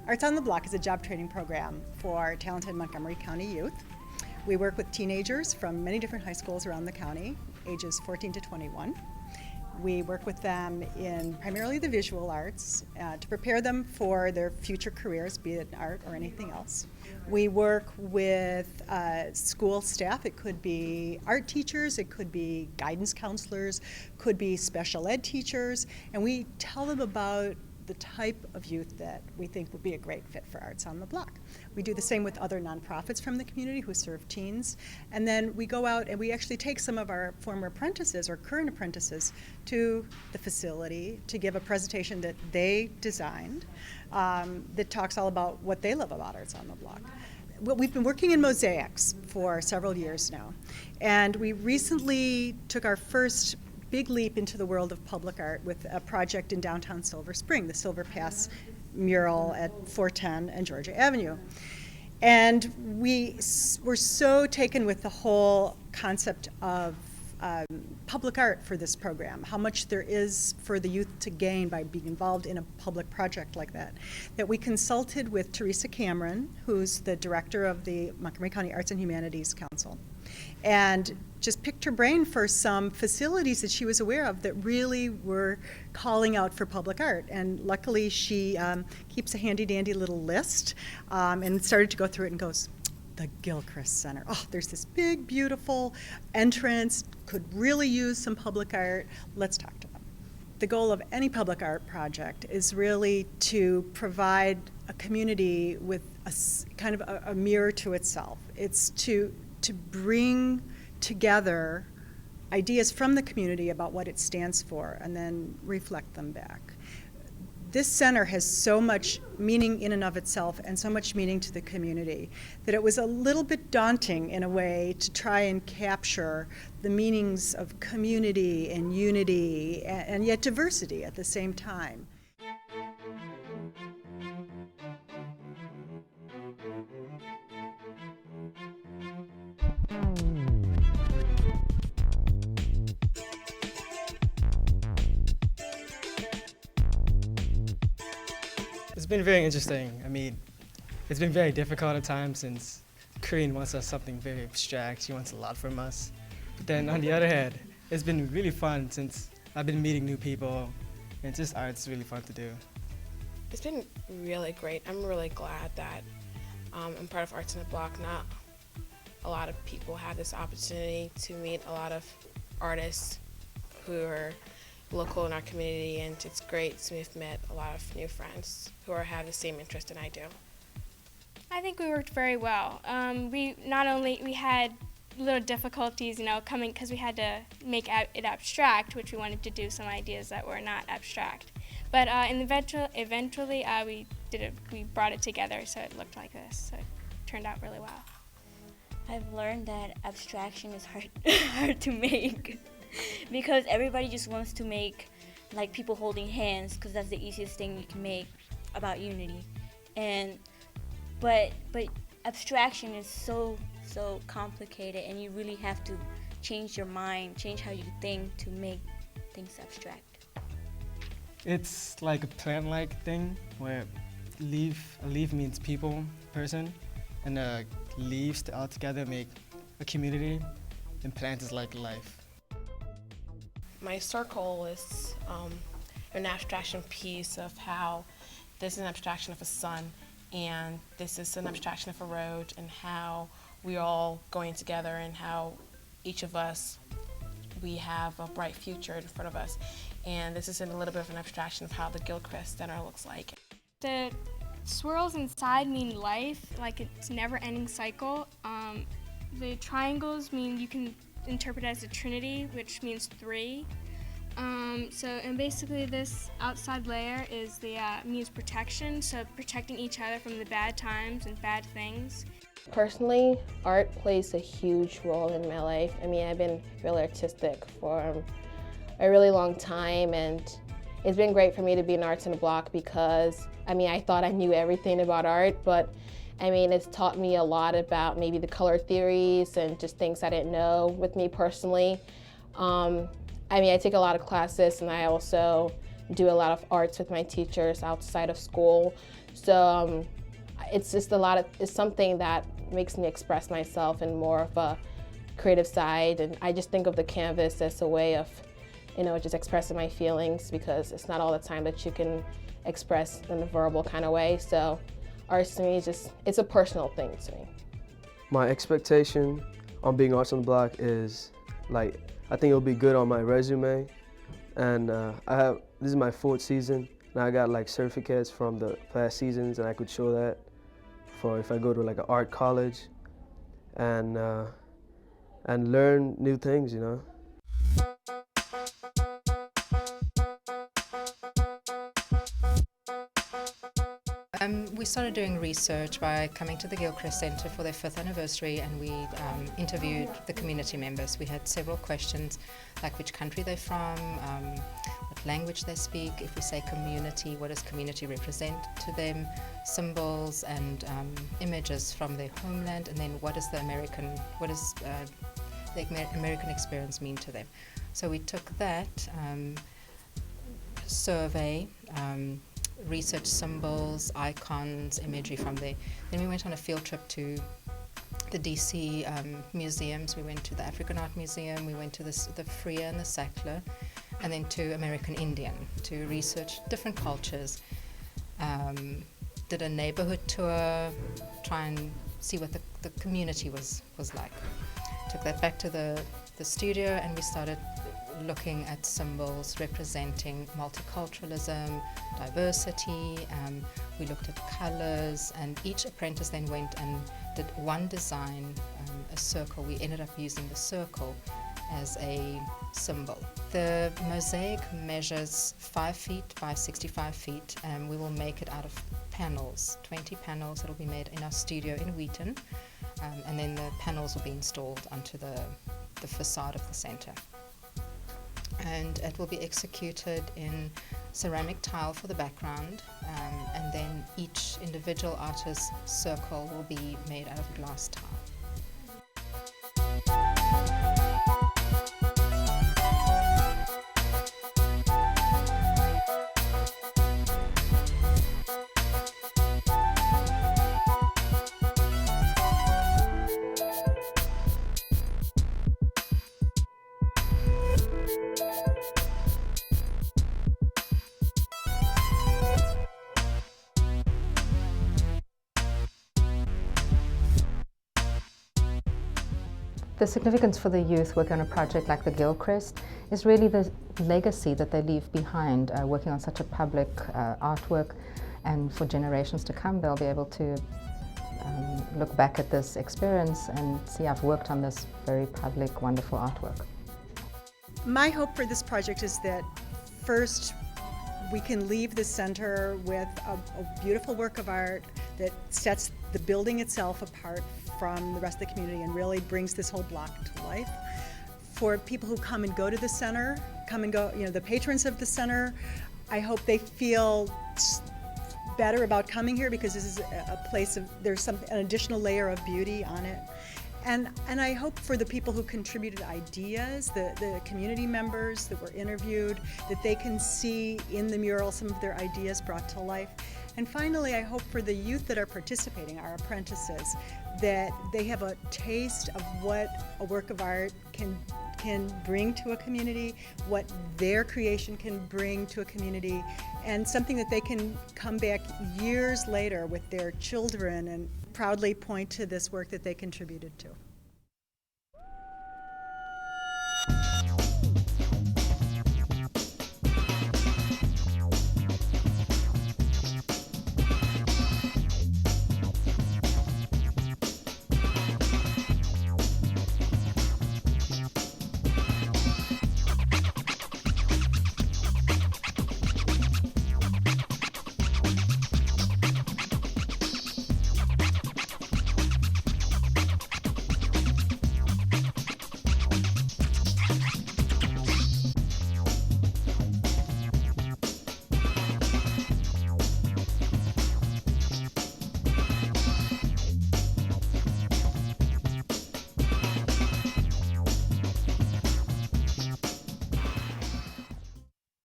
Arts on the Block is a job training program for talented Montgomery County youth. We work with teenagers from many different high schools around the county, ages 14 to 21. We work with them in primarily the visual arts to prepare them for their future careers, be it art or anything else. We work with school staff. It could be art teachers, it could be guidance counselors, could be special ed teachers, and we tell them about the type of youth that we think would be a great fit for Arts on the Block. We do the same with other nonprofits from the community who serve teens. And then we go out and we actually take some of our former apprentices or current apprentices to the facility to give a presentation that they designed that talks all about what they love about Arts on the Block. Well, we've been working in mosaics for several years now. And we recently took our first big leap into the world of public art with a project in downtown Silver Spring, the Silver Pass mural at 410 and Georgia Avenue. And we were so taken with the whole concept of public art for this program, how much there is for the youth to gain by being involved in a public project like that, that we consulted with Teresa Cameron, who's the director of the Montgomery County Arts and Humanities Council, and just picked her brain for some facilities that she was aware of that really were calling out for public art. And luckily she keeps a handy-dandy little list and started to go through it and goes, the Gilchrist Center. Oh, there's this big, beautiful entrance, could really use some public art. Let's talk to them. The goal of any public art project is really to provide a community with a kind of a mirror to itself. It's to bring together ideas from the community about what it stands for and then reflect them back. This center has so much meaning in and of itself and so much meaning to the community that it was a little bit daunting in a way to try and capture the meanings of community and unity and yet diversity at the same time. It's been very interesting. I mean, it's been very difficult at times since Carien wants us something very abstract. She wants a lot from us. But then on the other hand, it's been really fun since I've been meeting new people and just art's really fun to do. It's been really great. I'm really glad that I'm part of Arts on the Block. Not a lot of people have this opportunity to meet a lot of artists who are local in our community, and it's great to have met a lot of new friends who have the same interest that I do. I think we worked very well. We had little difficulties, coming because we had to make it abstract, which we wanted to do some ideas that were not abstract. But eventually we brought it together so it looked like this. So it turned out really well. I've learned that abstraction is hard to make because everybody just wants to make like people holding hands because that's the easiest thing you can make about unity. But abstraction is so complicated, and you really have to change your mind, change how you think to make things abstract. It's like a plant-like thing where a leaf means people, person, and leaves all together make a community, and plants is like life. My circle is an abstraction piece of how this is an abstraction of a sun, and this is an abstraction of a road, and how we're all going together, and how each of us, we have a bright future in front of us. And this is a little bit of an abstraction of how the Gilchrist Center looks like. The swirls inside mean life, like it's a never-ending cycle. The triangles mean you can interpret it as a trinity, which means three. And basically this outside layer is means protection, so protecting each other from the bad times and bad things. Personally, art plays a huge role in my life. I mean, I've been really artistic for a really long time, and it's been great for me to be in Arts on the Block because, I mean, I thought I knew everything about art, but I mean, it's taught me a lot about maybe the color theories and just things I didn't know with me personally. I mean, I take a lot of classes, and I also do a lot of arts with my teachers outside of school. So it's just it's something that makes me express myself in more of a creative side, and I just think of the canvas as a way of, just expressing my feelings, because it's not all the time that you can express in a verbal kind of way. So arts to me it's a personal thing to me. My expectation on being Arts on the Block is, I think it'll be good on my resume, and this is my 4th season, and I got certificates from the past seasons, and I could show that for if I go to an art college, and learn new things, We started doing research by coming to the Gilchrist Center for their 5th anniversary, and we interviewed the community members. We had several questions, like which country they're from, what language they speak, if we say community, what does community represent to them, symbols and images from their homeland, and then what does the American experience mean to them. So we took that survey, research symbols, icons, imagery from there. Then we went on a field trip to the DC museums. We went to the African Art Museum, we went to the Freer and the Sackler, and then to American Indian to research different cultures. Did a neighborhood tour, try and see what the community was like. Took that back to the studio, and we started looking at symbols representing multiculturalism, diversity. We looked at colors, and each apprentice then went and did one design, a circle. We ended up using the circle as a symbol. The mosaic measures 5 feet by 65 feet, and we will make it out of panels, 20 panels that will be made in our studio in Wheaton, and then the panels will be installed onto the facade of the center. And it will be executed in ceramic tile for the background, and then each individual artist's circle will be made out of glass tile. The significance for the youth working on a project like the Gilchrist is really the legacy that they leave behind, working on such a public artwork, and for generations to come they'll be able to look back at this experience and see I've worked on this very public, wonderful artwork. My hope for this project is that first we can leave the center with a beautiful work of art that sets the building itself apart from the rest of the community and really brings this whole block to life. For people who come and go to the center, the patrons of the center, I hope they feel better about coming here, because this is a place there's an additional layer of beauty on it. And I hope for the people who contributed ideas, the community members that were interviewed, that they can see in the mural some of their ideas brought to life. And finally, I hope for the youth that are participating, our apprentices, that they have a taste of what a work of art can bring to a community, what their creation can bring to a community, and something that they can come back years later with their children and proudly point to this work that they contributed to.